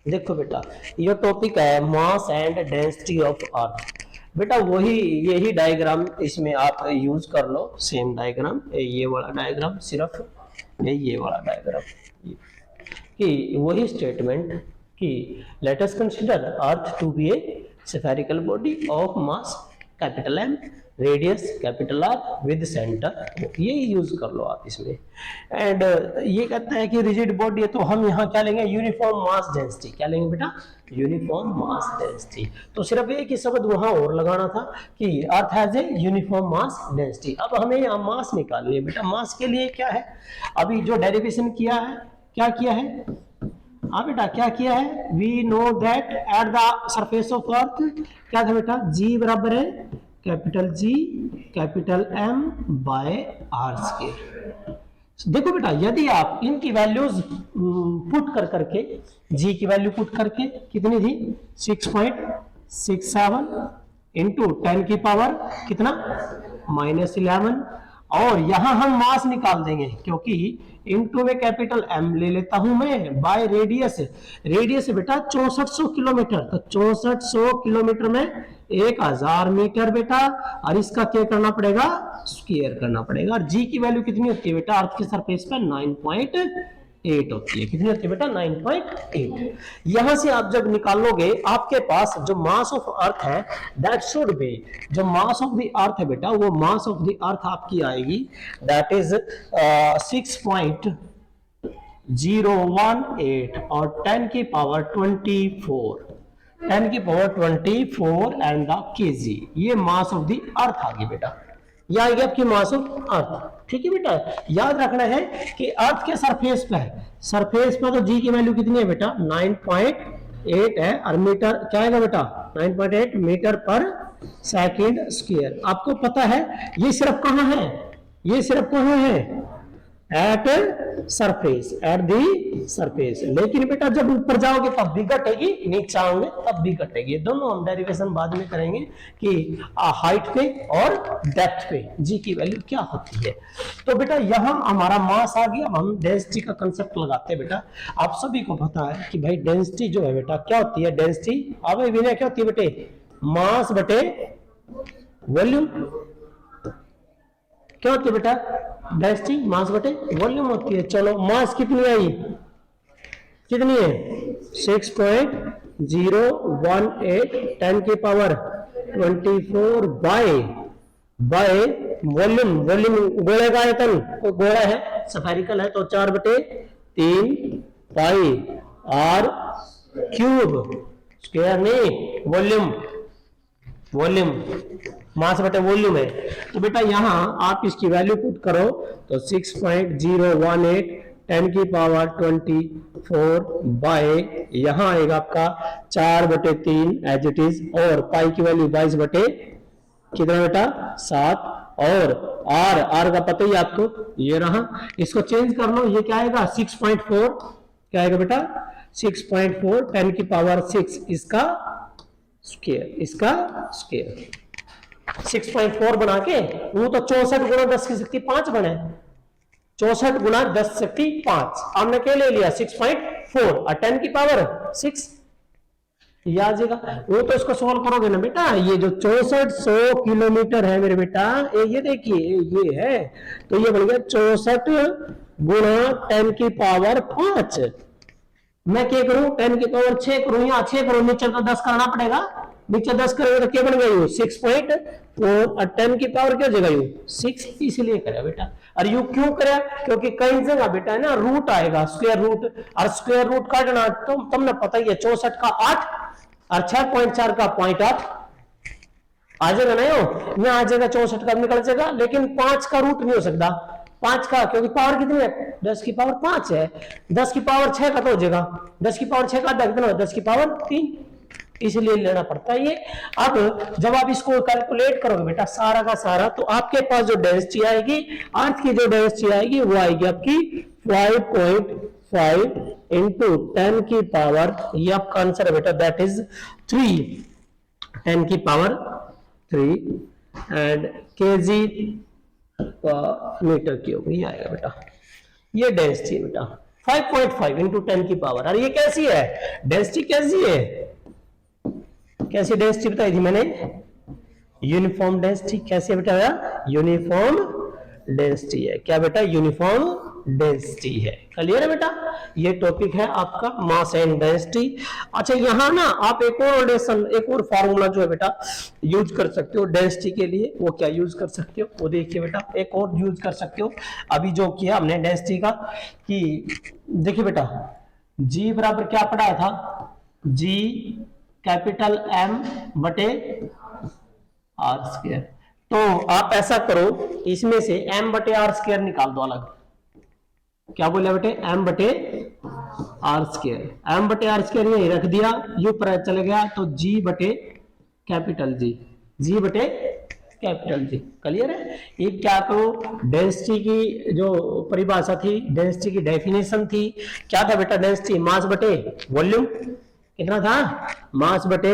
देखो बेटा, ये टॉपिक है mass and density of earth. बेटा वही यही डायग्राम इसमें आप यूज कर लो, सेम डायग्राम, ये वाला डायग्राम, सिर्फ ये वाला डायग्राम, कि वही स्टेटमेंट कि let us consider earth to be a spherical body of mass capital M, radius capital R with centre, ये यूज कर लो आप इसमें। एंड ये कहता है कि रिजिड बॉडी है, तो हम यहाँ क्या लेंगे, यूनिफॉर्म मास डेंसिटी। क्या लेंगे बेटा, यूनिफॉर्म मास डेंसिटी। तो सिर्फ एक ही शब्द वहां और लगाना था कि earth has a uniform mass density. अब हमें यहाँ मास निकालनी है बेटा। मास के लिए क्या है, अभी जो डेरिवेशन किया है, क्या किया है, हाँ बेटा क्या किया है, we know that at the surface of earth क्या था बेटा, जी बराबर है capital G capital M by R square. देखो बेटा, यदि आप इनकी वैल्यूज पुट कर करके, जी की वैल्यू पुट करके कितनी थी 6.67 इंटू 10 की पावर कितना -11, और यहां हम मास निकाल देंगे क्योंकि इनटू में कैपिटल एम ले लेता हूं मैं, बाय रेडियस। रेडियस बेटा 6400 किलोमीटर, तो 6400 किलोमीटर में 1000 मीटर बेटा, और इसका क्या करना पड़ेगा, स्क्वायर करना पड़ेगा। और जी की वैल्यू कितनी होती है बेटा, अर्थ के सरफेस पे 9.8 होती है। कितनी होती है बेटा, 9.8। यहां से आप जब निकालोगे, आपके पास जो मास ऑफ अर्थ है दैट शुड बी, जो मास ऑफ द अर्थ है बेटा, वो मास ऑफ द अर्थ आपकी आएगी दैट इज 6.018 और 10 की पावर 24, 10 की पावर 24 एंड द केजी, ये मास ऑफ द अर्थ आ गई बेटा। यह आएगी आपकी मास ऑफ अर्थ। ठीक है बेटा, याद रखना है कि अर्थ के सरफेस पे है, सरफेस पे तो जी की वैल्यू कितनी है बेटा 9.8 है, और मीटर क्या आएगा बेटा 9.8 मीटर पर सेकंड स्क्वायर। आपको पता है ये सिर्फ कहां है, ये सिर्फ कहां है, at surface, at the surface. लेकिन बेटा जब ऊपर जाओगे तब भी घटेगी, नीचे आओगे तब भी घटेगी। दोनों हम डेरिवेशन बाद में करेंगे कि हाइट पे और डेप्थ पे जी की वैल्यू क्या होती है। तो बेटा यहाँ हमारा मास आ गया। अब हम डेंसिटी का कंसेप्ट लगाते हैं बेटा। आप सभी को पता है कि भाई डेंसिटी जो है बेटा क्या होती है, डेंसिटी अब विनय क्या होती है बेटे, मास बटे वॉल्यूम। क्या होती है बेटा, डेंसिटी मास बटे वॉल्यूम होती है। चलो मास कितनी आई, कितनी है 6.018 10 की पावर 24 बाय वॉल्यूम। वॉल्यूम गोले का आयतन, कोई गोला है स्फेरिकल है तो 4/3 पाई आर क्यूब, स्क्वायर नहीं, वॉल्यूम, वॉल्यूम मास बटे वॉल्यूम है। तो बेटा यहां आप इसकी वैल्यू पुट करो तो 6.018 10 की पावर 24 बाय यहां आएगा आपका 4/3 एज इट इज, और पाई की वैल्यू 22 बटे कितना बेटा 7, और आर का पता ही आपको ये रहा, इसको चेंज कर लो, ये क्या आएगा 6.4, क्या आएगा बेटा 6.4 10 की पावर 6 इसका स्क्वायर, इसका स्क्वायर 6.4 बना के वो तो 64 गुना 10 की शक्ति 5 बने, 64 गुना 10 शक्ति 5, हमने क्या ले लिया 6.4 और 10 की पावर 6 आ जाएगा। वो तो इसको सॉल्व करोगे ना बेटा, ये जो 6400 किलोमीटर है मेरे बेटा, ये देखिए ये है, तो ये बन गया 64 गुना 10 की पावर 5। मैं क्या करूं 10 की पावर 6 करूं, या 6 करूं, नीचे तो 10 करना पड़ेगा, नीचे 10 करोगे तो क्या बन गया 6.4 और 10 की पावर क्या जगह 6, इसलिए करा बेटा। और यू क्यों करा, क्योंकि कई जगह बेटा है ना रूट आएगा, स्क्वायर रूट, और स्क्वायर रूट काटना तो तुमने पता ही है 64 का 8 और 6.4 का 0.8 आ जाएगा ना, यहाँ आ जाएगा 64 का निकल जाएगा, लेकिन 5 का रूट नहीं हो सकता, 5 का, क्योंकि पावर कितनी है 10 की पावर 5 है, 10 की पावर 6 का तो हो जाएगा, 10 की पावर 6 का कितना 10 की पावर 3, इसलिए लेना पड़ता है ये। अब जब आप इसको कैलकुलेट करोगे बेटा सारा का सारा, तो आपके पास जो डेंसिटी आएगी, अर्थ की जो डेंसिटी आएगी वो आएगी आपकी 5.5 इंटू 10 की पावर, ये आपका आंसर है बेटा दैट इज 3, 10 की power 3 and kg metre cube, ये आएगा बेटा, ये डेंसिटी बेटा। 5.5 इंटू 10 की पावर। अरे ये कैसी है डेंसिटी, कैसी है, कैसी डेंसिटी बताई थी मैंने, यूनिफॉर्म डेंसिटी। कैसे बेटा, यूनिफॉर्म डेंसिटी है। क्या बेटा, यूनिफॉर्म डेंसिटी है। क्लियर है बेटा, ये टॉपिक है आपका मास एंड डेंसिटी। अच्छा यहाँ ना आप एक और रिलेशन, एक और फार्मूला जो है बेटा यूज कर सकते हो डेंसिटी के लिए। वो क्या यूज कर सकते हो, वो देखिए बेटा, एक और यूज कर सकते हो अभी जो किया हमने डेंसिटी का, कि देखिए बेटा जी बराबर क्या पढ़ाया था, जी कैपिटल एम बटे आर स्क्वायर। तो आप ऐसा करो, इसमें से m बटे आर स्क्वायर निकाल दो अलग। क्या बोले बेटे, m बटे आर स्क्वायर, m बटे आर स्क्वायर यही रख दिया, यू पर चले गया तो g बटे कैपिटल जी, g बटे कैपिटल जी। क्लियर है। ये क्या करो, डेंसिटी की जो परिभाषा थी, डेंसिटी की डेफिनेशन थी, क्या था बेटा, डेंसिटी मास बटे वॉल्यूम। कितना था, मास बटे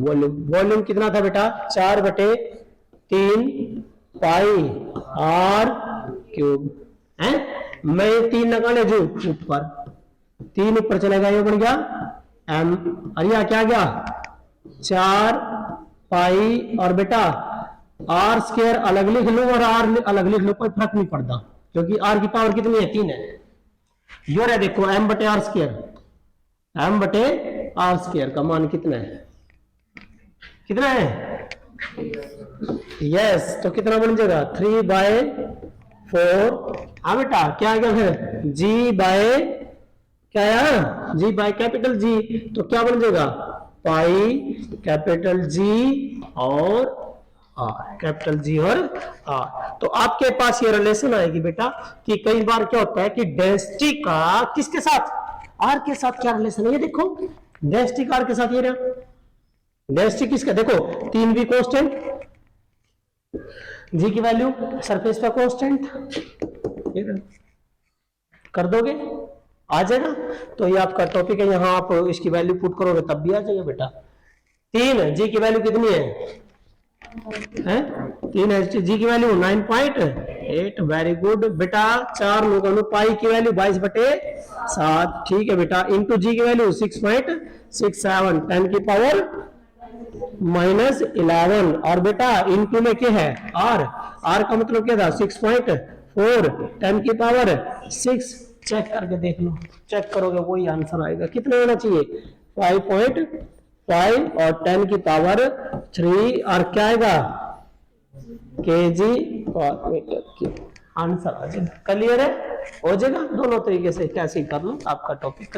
वॉल्यूम। वॉल्यूम कितना था बेटा, 4/3 पाई आर क्यूब है। मैं 3 लगाने जो ऊपर, 3 ऊपर चलेगा, ये बन गया एम, अरिया क्या गया 4 पाई, और बेटा आर स्क्वायर अलग लिख लो और आर अलग लिख लो, कोई फर्क नहीं पड़ता, क्योंकि आर की पावर कितनी है, 3 है। योर है देखो एम बटे आर स्क्वायर, एम बटे आर स्क्वायर का मान कितना है, कितना है, यस। तो कितना बन जाएगा 3/4। हाँ बेटा क्या आ गया फिर, जी बाय क्या आया, जी बाय कैपिटल जी। तो क्या बन जाएगा पाई कैपिटल जी और आर, कैपिटल जी और आर। तो आपके पास ये रिलेशन आएगी बेटा कि कई बार क्या होता है कि डेंसिटी का किसके साथ, आर के साथ क्या रिलेशन है, ये देखो डेंसिटी का आर के साथ, ये रहा डेंसिटी किसका, देखो 3 भी कांस्टेंट, जी की वैल्यू सरफेस पे कांस्टेंट, कर दोगे आ जाएगा। तो ये आपका टॉपिक है, यहां आप इसकी वैल्यू पुट करोगे तब भी आ जाएगा बेटा। 3 जी की वैल्यू कितनी है, 3 है, जी की वैल्यू 9.8, वेरी गुड बेटा। 4 लोगों ने पाई की वैल्यू 22/7, ठीक है बेटा, इंटू जी की वैल्यू 6.67, 10 की पावर -11, और बेटा इनटू में क्या है आर, आर का मतलब क्या था 6.4, 10 की पावर 6, चेक करके देख लो, चेक करोगे वही आंसर आएगा। कितना होना चाहिए 5.5 और 10 की पावर 3, और क्या आएगा केजी पर मीटर की, आंसर आ जाएगा। क्लियर है, हो जाएगा दोनों तरीके से, कैसे कर लो आपका टॉपिक।